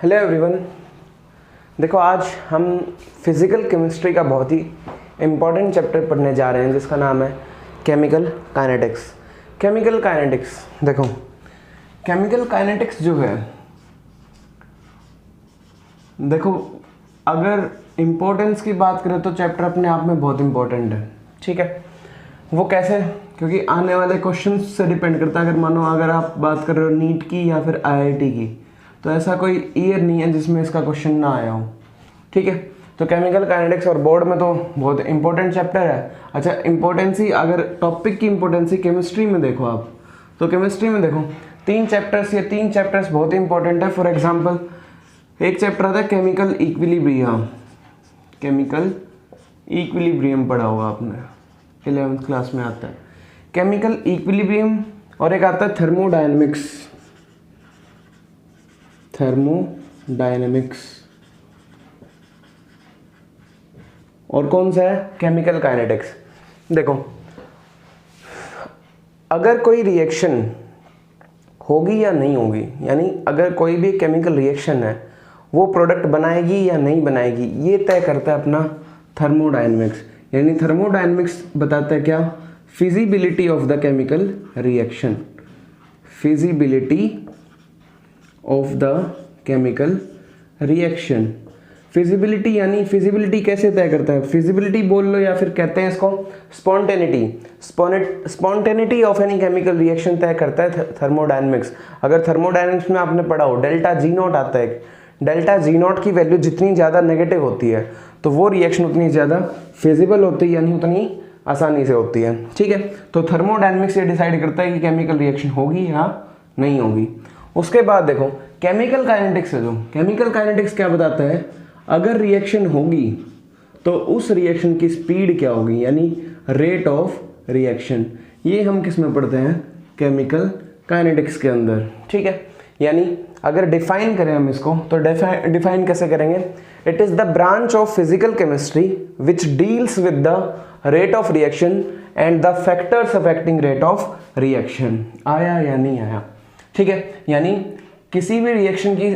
Hello everyone. देखो आज हम फिज़िकल केमिस्ट्री का बहुत ही इम्पॉर्टेंट चैप्टर पढ़ने जा रहे हैं जिसका नाम है केमिकल काइनेटिक्स। केमिकल काइनेटिक्स, देखो केमिकल काइनेटिक्स जो है, देखो अगर इम्पोर्टेंस की बात करें तो चैप्टर अपने आप में बहुत इम्पोर्टेंट है। ठीक है, वो कैसे? क्योंकि आने वाले क्वेश्चन से डिपेंड करता है। अगर मानो अगर आप बात कर रहे हो नीट की या फिर आईआईटी की, तो ऐसा कोई ईयर नहीं है जिसमें इसका क्वेश्चन ना आया हो। ठीक है, तो केमिकल काइनेटिक्स और बोर्ड में तो बहुत इंपॉर्टेंट चैप्टर है। अच्छा, इम्पोर्टेंसी, अगर टॉपिक की इम्पोर्टेंसी केमिस्ट्री में देखो आप, तो केमिस्ट्री में देखो तीन चैप्टर्स बहुत इंपॉर्टेंट है। फॉर एग्जाम्पल एक चैप्टर आता है केमिकल इक्विलिब्रियम। केमिकल इक्विलिब्रियम पढ़ा होगा आपने, 11th क्लास में आता है केमिकल इक्विलिब्रियम। और एक आता है थर्मोडायनेमिक्स। और कौन सा है? Chemical kinetics. देखो अगर कोई रिएक्शन होगी या नहीं होगी, यानी अगर कोई भी केमिकल रिएक्शन है वो प्रोडक्ट बनाएगी या नहीं बनाएगी, ये तय करता है अपना थर्मोडायनेमिक्स। यानी थर्मोडायनेमिक्स बताता है क्या? Feasibility of the chemical reaction. Feasibility of the chemical reaction. Feasibility यानी फिजिबिलिटी कैसे तय करता है? फिजिबिलिटी बोल लो या फिर कहते हैं इसको spontaneity of any chemical reaction तय करता है थर्मोडायनेमिक्स। अगर थर्मोडायनेमिक्स में आपने पढ़ा हो, डेल्टा जी नॉट आता है। डेल्टा जी नॉट की वैल्यू जितनी ज़्यादा नेगेटिव होती है तो वो रिएक्शन उतनी ज़्यादा फिजिबल होती है, यानी उतनी आसानी से होती है। ठीक है, तो थर्मोडायनेमिक्स ये डिसाइड करता है कि केमिकल रिएक्शन होगी या नहीं होगी। उसके बाद देखो केमिकल काइनेटिक्स है, जो केमिकल काइनेटिक्स क्या बताता है? अगर रिएक्शन होगी तो उस रिएक्शन की स्पीड क्या होगी, यानी रेट ऑफ रिएक्शन। ये हम किस में पढ़ते हैं? केमिकल काइनेटिक्स के अंदर। ठीक है, यानी अगर डिफाइन करें हम इसको तो डिफाइन कैसे करेंगे? It is the branch of physical chemistry which deals with the rate of reaction and the factors affecting rate of reaction. आया या नहीं आया? ठीक है, यानी किसी भी रिएक्शन की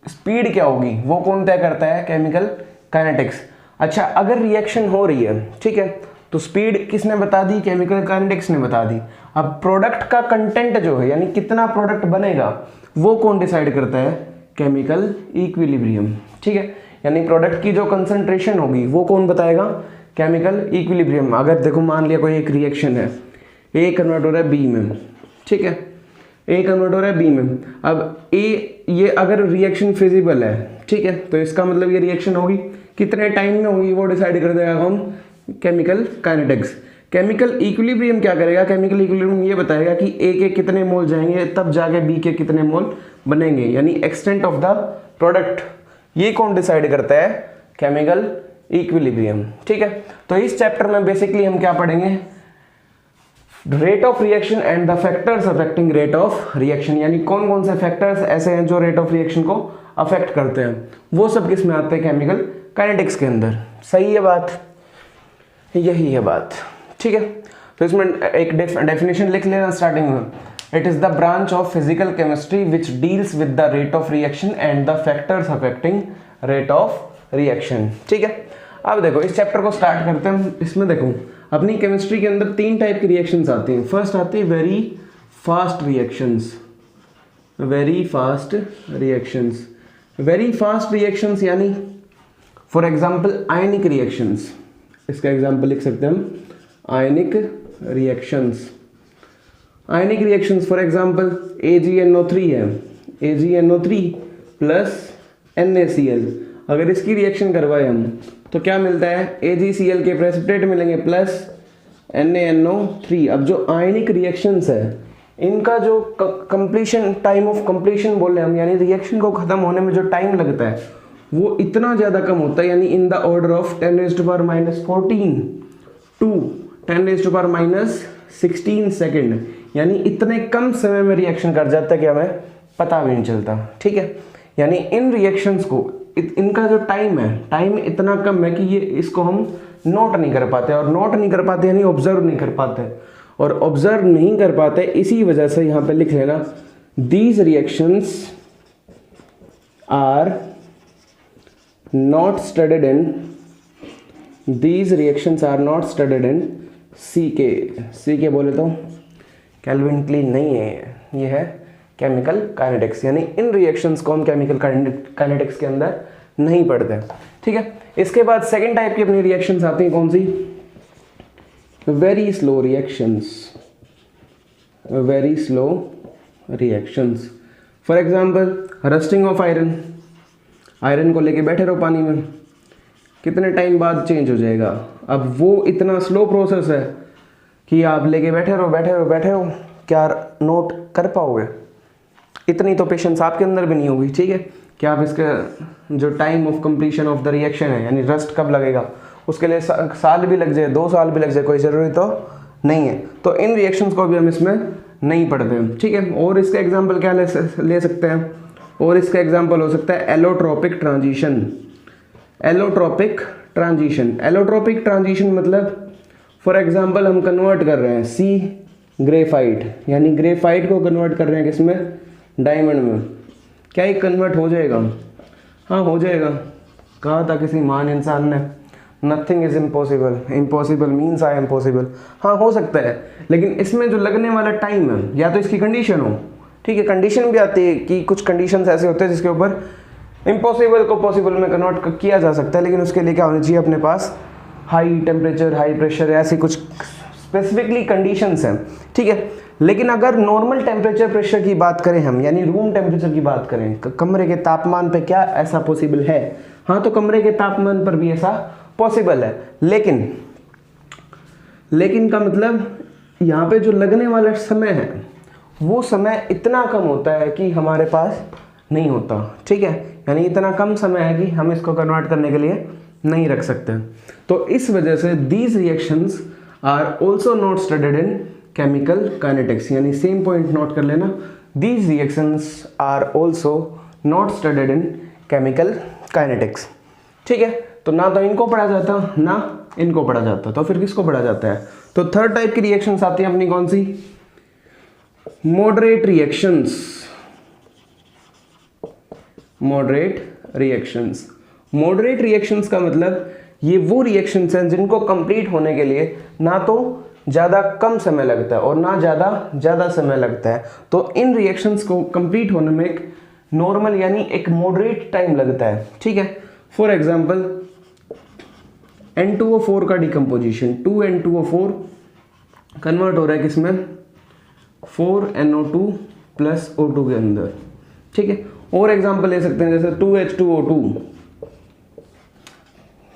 स्पीड क्या होगी वो कौन तय करता है? Chemical kinetics. अच्छा, अगर रिएक्शन हो रही है, ठीक है, तो स्पीड किसने बता दी? केमिकल काइनेटिक्स ने बता दी। अब प्रोडक्ट का कंटेंट जो है, यानी कितना प्रोडक्ट बनेगा, वो कौन डिसाइड करता है? Chemical equilibrium. ठीक है, यानी प्रोडक्ट की जो कंसंट्रेशन होगी वो कौन बताएगा? Chemical equilibrium. अगर देखो मान लिया कोई एक रिएक्शन है, ए कन्वर्ट हो रहा है बी में, ठीक है, ए कन्वर्ट हो रहा है बी में। अब ए, ये अगर रिएक्शन फिजिबल है, ठीक है, तो इसका मतलब ये रिएक्शन होगी, कितने टाइम में होगी वो डिसाइड कर देगा कौन? Chemical kinetics. केमिकल इक्विलिब्रियम क्या करेगा? केमिकल इक्विलिब्रियम ये बताएगा कि ए के कितने मोल जाएंगे तब जाके बी के कितने मोल बनेंगे, यानी एक्सटेंट ऑफ द प्रोडक्ट। ये कौन डिसाइड करता है? Chemical equilibrium. ठीक है, तो इस चैप्टर में बेसिकली हम क्या पढ़ेंगे? Rate of reaction and the factors affecting rate of reaction, यानी कौन कौन से फैक्टर्स ऐसे हैं जो रेट ऑफ रिएक्शन को अफेक्ट करते हैं, वो सब किस में आते हैं? केमिकल काइनेटिक्स के अंदर। सही है बात? यही है बात। ठीक है, तो इसमें एक डेफिनेशन लिख लेना स्टार्टिंग में। It is the branch of physical chemistry which deals with the rate of reaction and the factors affecting rate of reaction. ठीक है, अब देखो इस चैप्टर को स्टार्ट करते हैं। इसमें देखो अपनी केमिस्ट्री के अंदर तीन टाइप की रिएक्शंस आती हैं। फर्स्ट आती है very fast reactions. Very fast reactions, very fast reactions यानी फॉर एग्जांपल आयनिक रिएक्शंस। इसका एग्जांपल लिख सकते हैं हम, ionic reactions. Ionic reactions for example AgNO3 है, AgNO3 प्लस NaCl। अगर इसकी रिएक्शन करवाए हम तो क्या मिलता है? AgCl के प्रेसिपिटेट मिलेंगे प्लस NaNO3। अब जो आयनिक रिएक्शंस है इनका जो कंप्लीशन, टाइम ऑफ कंप्लीशन बोल रहे हैं हम, यानी रिएक्शन को खत्म होने में जो टाइम लगता है वो इतना ज़्यादा कम होता है, यानी in the order of 10⁻⁻14 to 10⁻⁻16 second. यानी इतने कम समय में रिएक्शन कर जाता है कि हमें पता भी नहीं चलता। ठीक है, यानी इन रिएक्शंस को इनका जो टाइम है, टाइम इतना कम है कि ये इसको हम नोट नहीं कर पाते, और नोट नहीं कर पाते यानी ऑब्जर्व नहीं कर पाते, और ऑब्जर्व नहीं कर पाते इसी वजह से यहाँ पे लिख लेना these reactions are not studied in, these reactions are not studied in C K बोले तो केल्विन क्लीन नहीं है, ये है केमिकल काइनेटिक्स, यानी इन रिएक्शंस को हम केमिकल काइनेटिक्स के अंदर नहीं पढ़ते। ठीक है, इसके बाद सेकेंड टाइप की अपनी रिएक्शंस आती हैं, कौन सी? Very slow reactions, very slow reactions. For example rusting of iron, iron को लेके बैठे रहो पानी में, कितने टाइम बाद चेंज हो जाएगा। अब वो इतना स्लो प्रोसेस है कि आप लेके बैठे रहो, क्या नोट कर पाओगे? इतनी तो पेशेंस आपके अंदर भी नहीं होगी। ठीक है, कि आप इसका जो time of completion of the reaction है, यानी रस्ट कब लगेगा, उसके लिए साल भी लग जाए, 2 साल भी लग जाए, कोई ज़रूरी तो नहीं है। तो इन रिएक्शंस को भी हम इसमें नहीं पढ़ते हैं। ठीक है, और इसका एग्जांपल क्या ले सकते हैं? और इसका एग्जांपल हो सकता है allotropic transition. Allotropic transition, allotropic transition मतलब फॉर एग्जांपल हम कन्वर्ट कर रहे हैं सी ग्रेफाइट, यानी ग्रेफाइट को कन्वर्ट कर रहे हैं किसमें? डायमंड में। क्या ये कन्वर्ट हो जाएगा? हाँ हो जाएगा। कहा था किसी महान इंसान ने, nothing is impossible, impossible means I am possible. हाँ हो सकता है, लेकिन इसमें जो लगने वाला टाइम है, या तो इसकी कंडीशन हो। ठीक है, कंडीशन भी आती है कि कुछ कंडीशंस ऐसे होते हैं जिसके ऊपर इम्पॉसिबल को पॉसिबल में कन्वर्ट किया जा सकता है, लेकिन उसके लिए क्या होनी चाहिए अपने पास? हाई टेम्परेचर, हाई प्रेशर, ऐसी कुछ स्पेसिफिकली कंडीशंस हैं। ठीक है, लेकिन अगर नॉर्मल टेम्परेचर प्रेशर की बात करें हम, यानी रूम टेम्परेचर की बात करें, कमरे के तापमान पे क्या ऐसा पॉसिबल है? हाँ, तो कमरे के तापमान पर भी ऐसा पॉसिबल है, लेकिन का मतलब यहाँ पे जो लगने वाला समय है वो समय इतना कम होता है कि हमारे पास नहीं होता। ठीक है, यानी इतना कम समय है कि हम इसको कन्वर्ट करने के लिए नहीं रख सकते। तो इस वजह से these reactions are also not studied in chemical kinetics, यानी सेम पॉइंट नोट कर लेना, these reactions are also not studied in chemical kinetics. ठीक है, तो ना तो इनको पढ़ा जाता ना इनको पढ़ा जाता, तो फिर किसको पढ़ा जाता है? तो थर्ड टाइप की रिएक्शंस आती हैं अपनी, कौन सी? Moderate reactions. Moderate reactions, moderate reactions का मतलब ये वो रिएक्शंस हैं जिनको कंप्लीट होने के लिए ना तो ज़्यादा कम समय लगता है और ना ज़्यादा समय लगता है। तो इन रिएक्शंस को कंप्लीट होने में एक नॉर्मल यानी एक मॉडरेट टाइम लगता है। ठीक है, फॉर एग्जांपल N2O4 का डिकम्पोजिशन, 2N2O4 कन्वर्ट हो रहा है किसमें? 4NO2 प्लस O2 के अंदर। ठीक है, और एग्जांपल ले सकते हैं, जैसे 2H2O2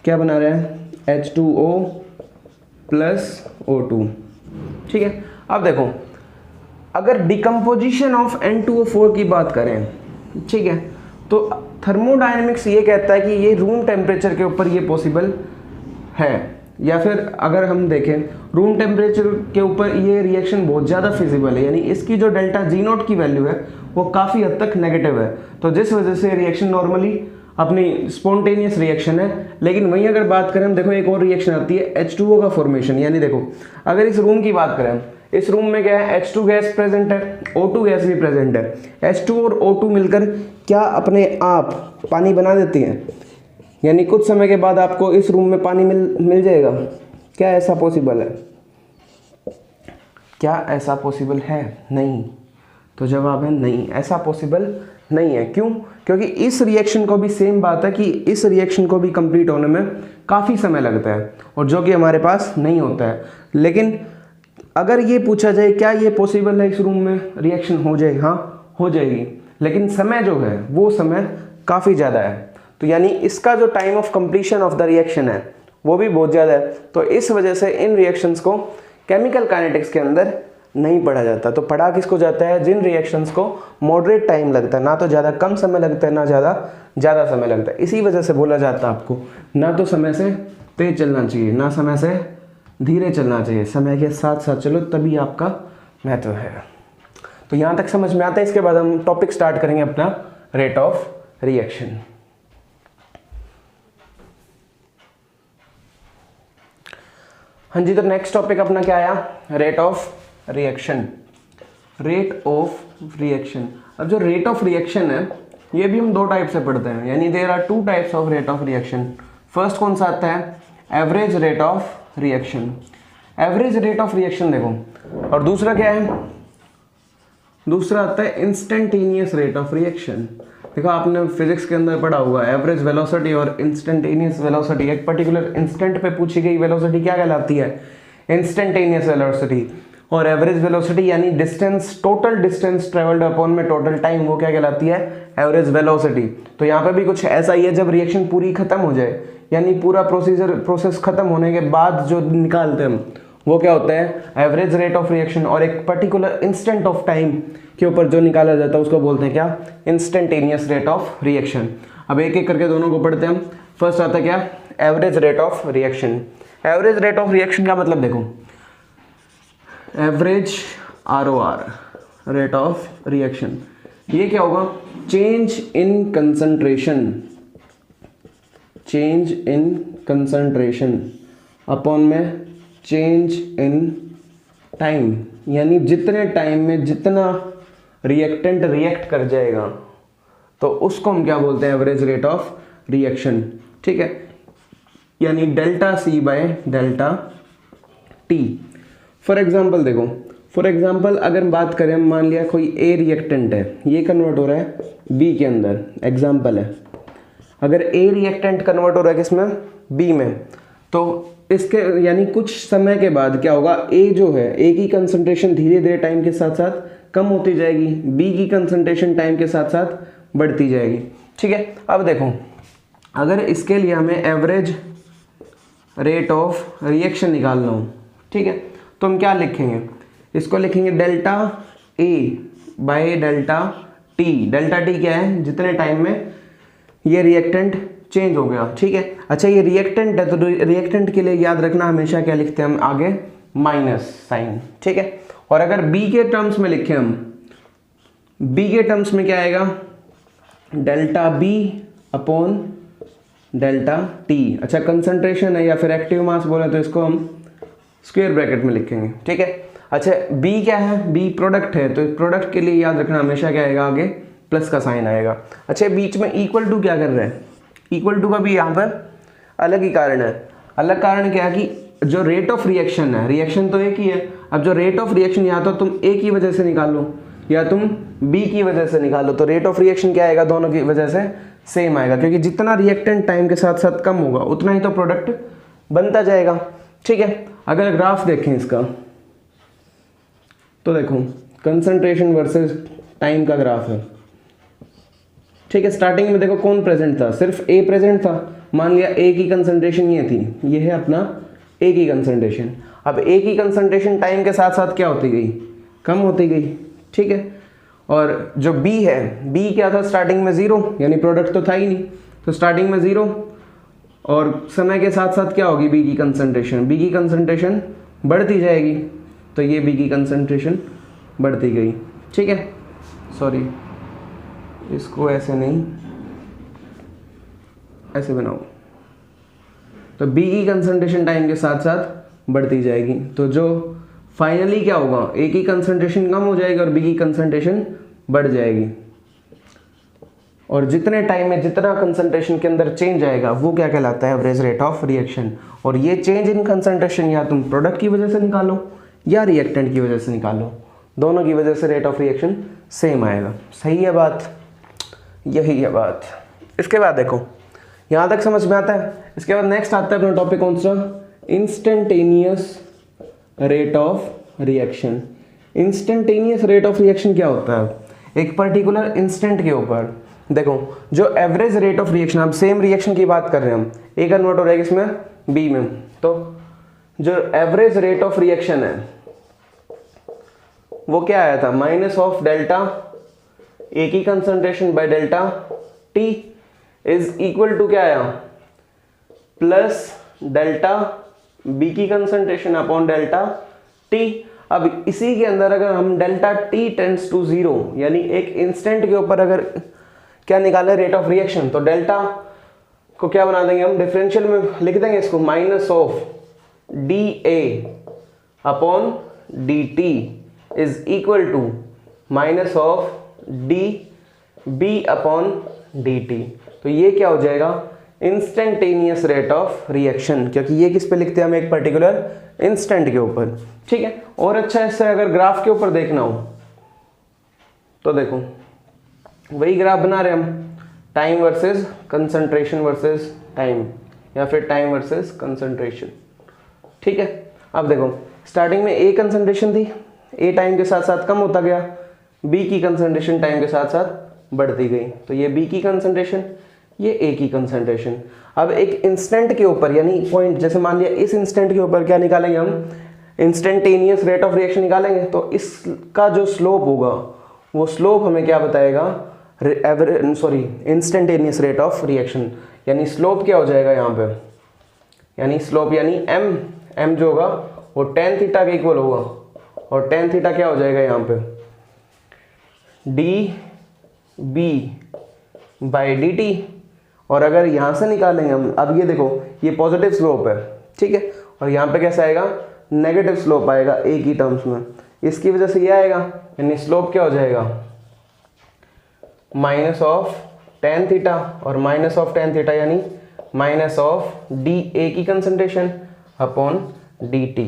क्या बना रहा है? H2O plus O2। ठीक है, अब देखो, अगर डिकम्पोजिशन ऑफ N2O4 की बात करें, ठीक है, तो थर्मोडायनेमिक्स ये कहता है कि ये रूम टेम्परेचर के ऊपर ये पॉसिबल है, या फिर अगर हम देखें रूम टेम्परेचर के ऊपर ये रिएक्शन बहुत ज़्यादा फिजिबल है, यानी इसकी जो डेल्टा जी नॉट की वैल्यू है वो काफ़ी हद तक नेगेटिव है, तो जिस वजह से रिएक्शन नॉर्मली अपनी स्पॉन्टेनियस रिएक्शन है। लेकिन वहीं अगर बात करें हम, देखो एक और रिएक्शन आती है H2O का फॉर्मेशन, यानी देखो अगर इस रूम की बात करें, इस रूम में क्या है? H2 गैस प्रेजेंट है, O2 गैस भी प्रेजेंट है। H2 और O2 मिलकर क्या अपने आप पानी बना देती हैं, यानी कुछ समय के बाद आपको इस रूम में पानी मिल जाएगा। क्या ऐसा पॉसिबल है? क्या ऐसा पॉसिबल है? नहीं। तो जवाब है नहीं, ऐसा पॉसिबल नहीं है। क्यों? क्योंकि इस रिएक्शन को भी सेम बात है कि इस रिएक्शन को भी कंप्लीट होने में काफ़ी समय लगता है, और जो कि हमारे पास नहीं होता है। लेकिन अगर ये पूछा जाए क्या ये पॉसिबल है इस रूम में रिएक्शन हो जाएगी? हाँ हो जाएगी, लेकिन समय जो है वो समय काफ़ी ज़्यादा है, तो यानी इसका जो time of completion of the reaction है वो भी बहुत ज़्यादा है। तो इस वजह से इन रिएक्शंस को केमिकल काइनेटिक्स के अंदर नहीं पढ़ा जाता। तो पढ़ा किसको जाता है? जिन रिएक्शंस को मॉडरेट टाइम लगता है, ना तो ज़्यादा कम समय लगता है ना ज़्यादा समय लगता है। इसी वजह से बोला जाता है आपको ना तो समय से तेज चलना चाहिए ना समय से धीरे चलना चाहिए, समय के साथ साथ चलो, तभी आपका महत्व है। तो यहाँ तक समझ में आता है। इसके बाद हम टॉपिक स्टार्ट करेंगे अपना रेट ऑफ रिएक्शन। हाँ जी, तो नेक्स्ट टॉपिक अपना क्या आया? Rate of reaction. Rate of reaction. अब जो रेट ऑफ रिएक्शन है ये भी हम दो टाइप से पढ़ते हैं, यानी there are two types of rate of reaction. First कौन सा आता है, average rate of reaction, average rate of reaction देखो, और दूसरा क्या है, दूसरा आता है इंस्टेंटेनियस रेट ऑफ रिएक्शन। देखो आपने फिजिक्स के अंदर पढ़ा होगा एवरेज वेलोसिटी और इंस्टेंटेनियस वेलोसिटी, एक पर्टिकुलर इंस्टेंट पे पूछी गई वेलोसिटी क्या कहलाती है, इंस्टेंटेनियस वेलोसिटी, और एवरेज वेलोसिटी यानी distance, total distance travelled upon में टोटल टाइम, वो क्या कहलाती है, एवरेज वेलोसिटी। तो यहाँ पे भी कुछ ऐसा ही है, जब रिएक्शन पूरी खत्म हो जाए, यानी पूरा प्रोसेस खत्म होने के बाद जो निकालते हैं हम, वो क्या होता है, एवरेज रेट ऑफ रिएक्शन, और एक पर्टिकुलर इंस्टेंट ऑफ टाइम के ऊपर जो निकाला जाता है उसको बोलते हैं क्या, इंस्टेंटेनियस रेट ऑफ रिएक्शन। अब एक एक करके दोनों को पढ़ते हैं हम। फर्स्ट आता है क्या, average rate of reaction. Average rate of reaction का मतलब देखो, average ROR, rate of reaction, ये क्या होगा, change in concentration, change in concentration upon में चेंज इन टाइम, यानी जितने टाइम में जितना रिएक्टेंट रिएक्ट कर जाएगा तो उसको हम क्या बोलते हैं, एवरेज रेट ऑफ रिएक्शन। ठीक है, यानी delta C bye delta T। For example देखो, फॉर एग्जाम्पल अगर बात करें, मान लिया कोई A रिएक्टेंट है, ये कन्वर्ट हो रहा है B के अंदर, एग्जाम्पल है, अगर A रिएक्टेंट कन्वर्ट हो रहा है किसमें, B में, तो इसके यानी कुछ समय के बाद क्या होगा, A जो है, A की कंसंट्रेशन धीरे धीरे टाइम के साथ साथ कम होती जाएगी, B की कंसंट्रेशन टाइम के साथ साथ बढ़ती जाएगी। ठीक है, अब देखो अगर इसके लिए हमें एवरेज रेट ऑफ रिएक्शन निकालना हो, ठीक है, तो हम क्या लिखेंगे, इसको लिखेंगे delta A bye delta T। Delta T क्या है, जितने टाइम में ये रिएक्टेंट चेंज हो गया। ठीक है, अच्छा ये रिएक्टेंट है, तो रिएक्टेंट के लिए याद रखना हमेशा क्या लिखते हैं हम आगे, माइनस साइन। ठीक है, और अगर B के टर्म्स में लिखें हम, B के टर्म्स में क्या आएगा, delta B upon delta T। अच्छा कंसंट्रेशन है या फिर एक्टिव मास बोले तो इसको हम स्क्वायर ब्रैकेट में लिखेंगे। ठीक है, अच्छा B क्या है, B प्रोडक्ट है, तो प्रोडक्ट के लिए याद रखना हमेशा क्या आएगा, आगे प्लस का साइन आएगा। अच्छा बीच में इक्वल टू क्या कर रहे हैं, इक्वल टू का भी यहाँ पर अलग ही कारण है। अलग कारण क्या है कि जो रेट ऑफ रिएक्शन है, रिएक्शन तो एक ही है, अब जो रेट ऑफ रिएक्शन या तो तुम A की वजह से निकालो या तुम B की वजह से निकालो, तो रेट ऑफ रिएक्शन क्या आएगा, दोनों की वजह से सेम आएगा, क्योंकि जितना रिएक्टेंट टाइम के साथ साथ कम होगा उतना ही तो प्रोडक्ट बनता जाएगा। ठीक है, अगर ग्राफ देखें इसका तो देखो कंसंट्रेशन वर्सेस टाइम का ग्राफ है। ठीक है, स्टार्टिंग में देखो कौन प्रेजेंट था, सिर्फ A प्रेजेंट था, मान लिया A की कंसंट्रेशन ये थी, ये है अपना A की कंसंट्रेशन। अब A की कंसंट्रेशन टाइम के साथ साथ क्या होती गई, कम होती गई। ठीक है, और जो B है, B क्या था स्टार्टिंग में 0, यानी प्रोडक्ट तो था ही नहीं, तो स्टार्टिंग में 0, और समय के साथ साथ क्या होगी, B की कंसंट्रेशन, B की कंसंट्रेशन बढ़ती जाएगी, तो ये B की कंसंट्रेशन बढ़ती गई। ठीक है, सॉरी इसको ऐसे नहीं, ऐसे बनाओ, तो B की कंसंट्रेशन टाइम के साथ साथ बढ़ती जाएगी, तो जो फाइनली क्या होगा, A की कंसंट्रेशन कम हो जाएगी और B की कंसंट्रेशन बढ़ जाएगी, और जितने टाइम में जितना कंसंट्रेशन के अंदर चेंज आएगा वो क्या कहलाता है, एवरेज रेट ऑफ रिएक्शन। और ये चेंज इन कंसंट्रेशन या तुम प्रोडक्ट की वजह से निकालो या रिएक्टेंट की वजह से निकालो, दोनों की वजह से रेट ऑफ रिएक्शन सेम आएगा। सही है बात, यही है बात। इसके बाद देखो यहाँ तक समझ में आता है। इसके बाद नेक्स्ट आता है अपना टॉपिक कौन सा, instantaneous rate of reaction. Instantaneous rate of reaction क्या होता है, एक पर्टिकुलर इंस्टेंट के ऊपर देखो जो एवरेज रेट ऑफ रिएक्शन, अब सेम रिएक्शन की बात कर रहे हैं हम, A कन्वर्ट हो रहा है किसमें, B में, तो जो एवरेज रेट ऑफ रिएक्शन है वो क्या आया था, माइनस ऑफ डेल्टा A की concentration by delta T is equal to क्या आया, प्लस डेल्टा B की कंसंट्रेशन अपॉन डेल्टा T। अब इसी के अंदर अगर हम डेल्टा T टेंड्स टू 0, यानी एक इंस्टेंट के ऊपर अगर क्या निकाले, रेट ऑफ रिएक्शन, तो डेल्टा को क्या बना देंगे हम, डिफरेंशियल में लिख देंगे इसको, minus of dA upon dt is equal to minus of d B upon D T. तो ये क्या हो जाएगा, इंस्टेंटेनियस रेट ऑफ रिएक्शन, क्योंकि ये किस पे लिखते हैं हम, एक पर्टिकुलर इंस्टेंट के ऊपर। ठीक है, और अच्छा इससे अगर ग्राफ के ऊपर देखना हो तो देखो वही ग्राफ बना रहे हम, time versus concentration versus time, या फिर टाइम वर्सेस कंसंट्रेशन। ठीक है, अब देखो स्टार्टिंग में ए कंसंट्रेशन थी, ए टाइम के साथ साथ कम होता गया, बी की कंसंट्रेशन टाइम के साथ साथ बढ़ती गई। तो ये बी की कंसंट्रेशन, ये ए की कंसंट्रेशन। अब एक इंस्टेंट के ऊपर यानी पॉइंट, जैसे मान लिया इस इंस्टेंट के ऊपर क्या निकालेंगे हम, इंस्टेंटेनियस रेट ऑफ रिएक्शन निकालेंगे। तो इसका जो स्लोप होगा वो स्लोप हमें क्या बताएगा, इंस्टेंटेनियस रेट ऑफ रिएक्शन, यानी स्लोप क्या हो जाएगा यहाँ पे, यानी स्लोप यानी एम जो होगा वो टेन थीटा के इक्वल होगा, और टेन थीटा क्या हो जाएगा यहाँ पे, D B by D T. और अगर यहाँ से निकालेंगे हम, अब ये देखो ये पॉजिटिव स्लोप है, ठीक है, और यहाँ पे कैसा आएगा, नेगेटिव स्लोप आएगा ए की टर्म्स में, इसकी वजह से ये आएगा, यानी स्लोप क्या हो जाएगा, माइनस ऑफ टेन थीटा, और माइनस ऑफ टेन थीटा यानी माइनस ऑफ डी ए की कंसंट्रेशन अपॉन डी टी।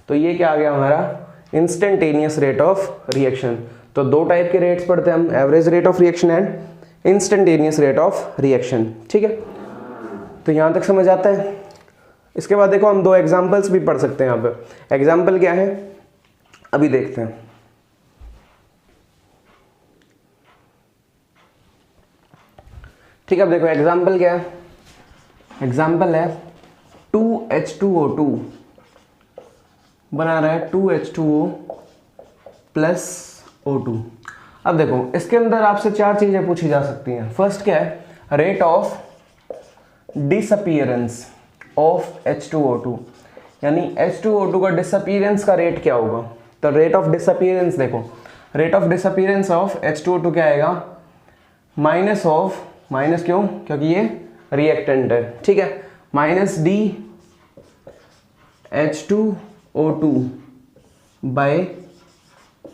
तो ये क्या आ गया हमारा, इंस्टेंटेनियस रेट ऑफ रिएक्शन। तो दो टाइप के रेट्स पढ़ते हैं हम, average rate of reaction and instantaneous rate of reaction. ठीक है, तो यहाँ तक समझ आता है। इसके बाद देखो हम दो एग्जांपल्स भी पढ़ सकते हैं यहाँ पे। एग्जांपल क्या है अभी देखते हैं। ठीक है, अब देखो एग्जांपल क्या है, एग्जांपल है 2H2O2 बना रहा है 2H2O प्लस O2। अब देखो इसके अंदर आपसे चार चीजें पूछी जा सकती हैं। फर्स्ट क्या है, rate of disappearance of H2O2, यानी H2O2 का डिसअपीयरेंस का रेट क्या होगा। तो रेट ऑफ डिसअपीयरेंस देखो, rate of disappearance of H2O2 क्या आएगा, माइनस ऑफ, माइनस क्यों, क्योंकि ये रिएक्टेंट है, ठीक है, minus D H2O2 by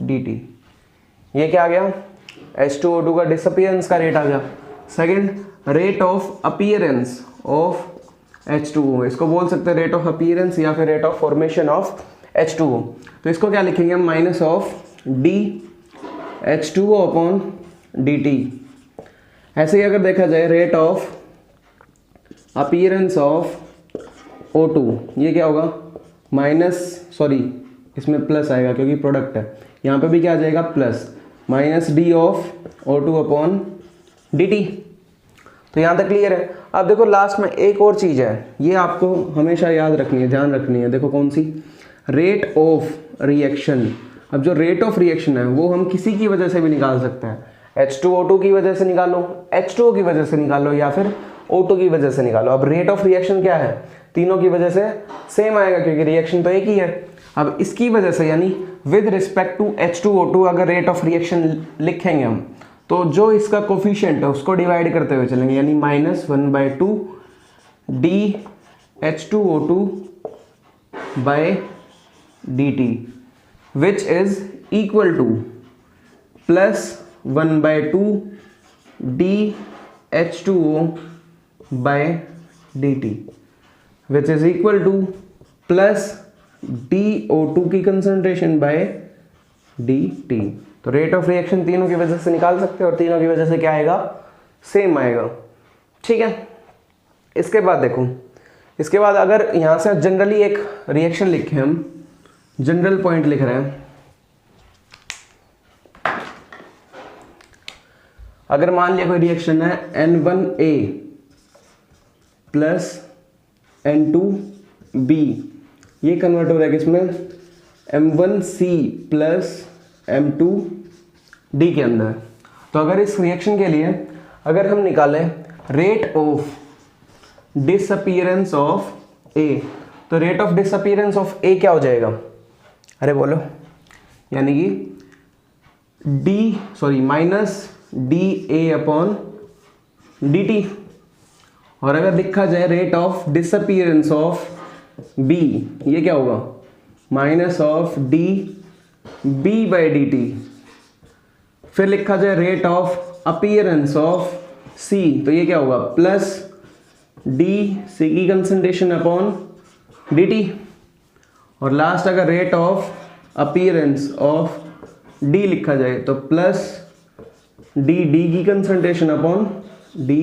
D T. ये क्या आ गया, H2O2 का डिसअपीयरेंस का रेट आ गया। Second, rate of appearance of H2O, इसको बोल सकते हैं रेट ऑफ अपीयरेंस या फिर rate of formation of H2O। तो इसको क्या लिखेंगे हम, minus of D H2O upon D T. ऐसे ही अगर देखा जाए rate of appearance of O2, ये क्या होगा, माइनस, सॉरी इसमें प्लस आएगा क्योंकि प्रोडक्ट है, यहाँ पे भी क्या आ जाएगा plus, minus D of O2 upon D T. तो यहाँ तक क्लियर है। अब देखो लास्ट में एक और चीज़ है, ये आपको हमेशा याद रखनी है, ध्यान रखनी है। देखो कौन सी, रेट ऑफ रिएक्शन। अब जो रेट ऑफ रिएक्शन है वो हम किसी की वजह से भी निकाल सकते हैं, H2O2 की वजह से निकालो, H2O की वजह से निकालो, या फिर O2 की वजह से निकालो। अब रेट ऑफ रिएक्शन क्या है, तीनों की वजह से सेम आएगा क्योंकि रिएक्शन तो एक ही है। अब इसकी वजह से यानी विद रिस्पेक्ट टू H2O2 अगर रेट ऑफ रिएक्शन लिखेंगे हम, तो जो इसका कोफिशिएंट है उसको डिवाइड करते हुए चलेंगे, यानी -1/2 D H2O2 by D T which is equal to +1/2 D H2O by D T which is equal to plus DO2 की कंसंट्रेशन बाय dt। तो रेट ऑफ रिएक्शन तीनों की वजह से निकाल सकते हैं और तीनों की वजह से क्या आएगा, सेम आएगा। ठीक है, इसके बाद देखो, इसके बाद अगर यहां से जनरली एक रिएक्शन लिखे, हम जनरल पॉइंट लिख रहे हैं। अगर मान लिया कोई रिएक्शन है N1A प्लस N2B, ये कन्वर्ट हो रहा है किसमें, M1C प्लस M2D के अंदर। तो अगर इस रिएक्शन के लिए अगर हम निकालें rate of disappearance of A, तो rate of disappearance of A क्या हो जाएगा, अरे बोलो, यानी कि minus D A upon D T. और अगर लिखा जाए rate of disappearance of B, ये क्या होगा, minus of D B by D T. फिर लिखा जाए rate of appearance of C, तो ये क्या होगा प्लस डी सी की कंसंट्रेशन अपॉन डी टी, और लास्ट अगर rate of appearance of D लिखा जाए तो प्लस डी डी की कंसंट्रेशन अपॉन डी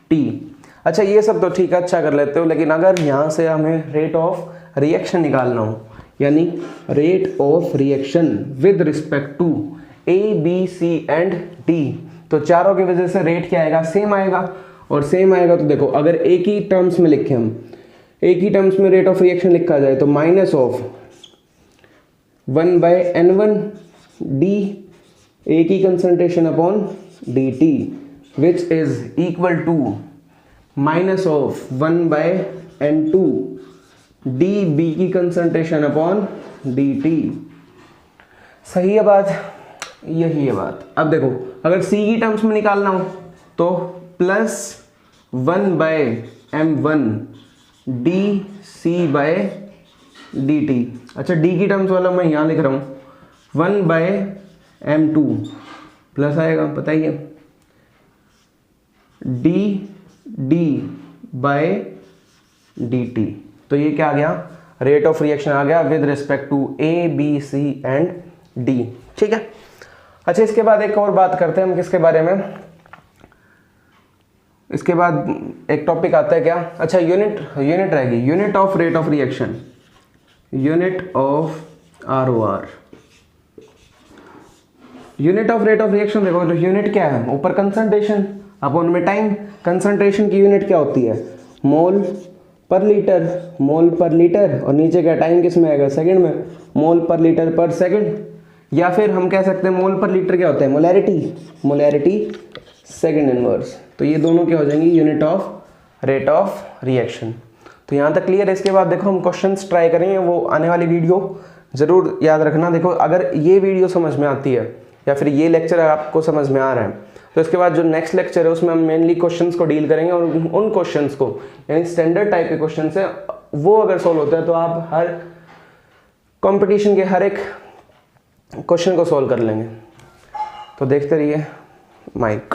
टी। अच्छा ये सब तो ठीक है, अच्छा कर लेते हो, लेकिन अगर यहाँ से हमें रेट ऑफ रिएक्शन निकालना हो, यानी rate of reaction with respect to A B C and D, तो चारों की वजह से रेट क्या आएगा, सेम आएगा। और सेम आएगा तो देखो अगर एक ही टर्म्स में लिखे, हम एक ही टर्म्स में रेट ऑफ रिएक्शन लिखा जाए तो minus of 1/n1 d A की concentration upon D T which is equal to minus of 1/n2 d B की कंसंट्रेशन अपॉन डी टी। सही है बात, यही है बात। अब देखो अगर सी की टर्म्स में निकालना हो तो plus 1/m1 D C by D T. अच्छा डी की टर्म्स वाला मैं यहाँ लिख रहा हूँ 1/m2 प्लस आएगा बताइए D D by D T, तो ये क्या आ गया, रेट ऑफ रिएक्शन आ गया with respect to A B C and D. ठीक है। अच्छा इसके बाद एक और बात करते हैं हम किसके बारे में, इसके बाद एक टॉपिक आता है क्या, अच्छा यूनिट रहेगी, unit of rate of reaction, unit of R O R. Unit of rate of reaction देखो तो यूनिट क्या है, ऊपर कंसंट्रेशन अपॉन में टाइम। कंसंट्रेशन की यूनिट क्या होती है, मोल पर लीटर, मोल पर लीटर, और नीचे का टाइम किस में आएगा, सेकंड में, मोल पर लीटर पर सेकंड। या फिर हम कह सकते हैं मोल पर लीटर क्या होता है, मोलैरिटी, मोलैरिटी सेकंड इनवर्स। तो ये दोनों क्या हो जाएंगी, unit of rate of reaction. तो यहाँ तक क्लियर है। इसके बाद देखो हम क्वेश्चंस ट्राई करेंगे, वो आने वाली वीडियो जरूर याद रखना। देखो अगर ये वीडियो समझ में आती है या फिर ये लेक्चर आपको समझ में आ रहा है तो इसके बाद जो नेक्स्ट लेक्चर है उसमें हम मेनली क्वेश्चंस को डील करेंगे, और उन क्वेश्चंस को यानी स्टैंडर्ड टाइप के क्वेश्चंस है वो अगर सॉल्व होता है तो आप हर कंपटीशन के हर एक क्वेश्चन को सॉल्व कर लेंगे। तो देखते रहिए माइक।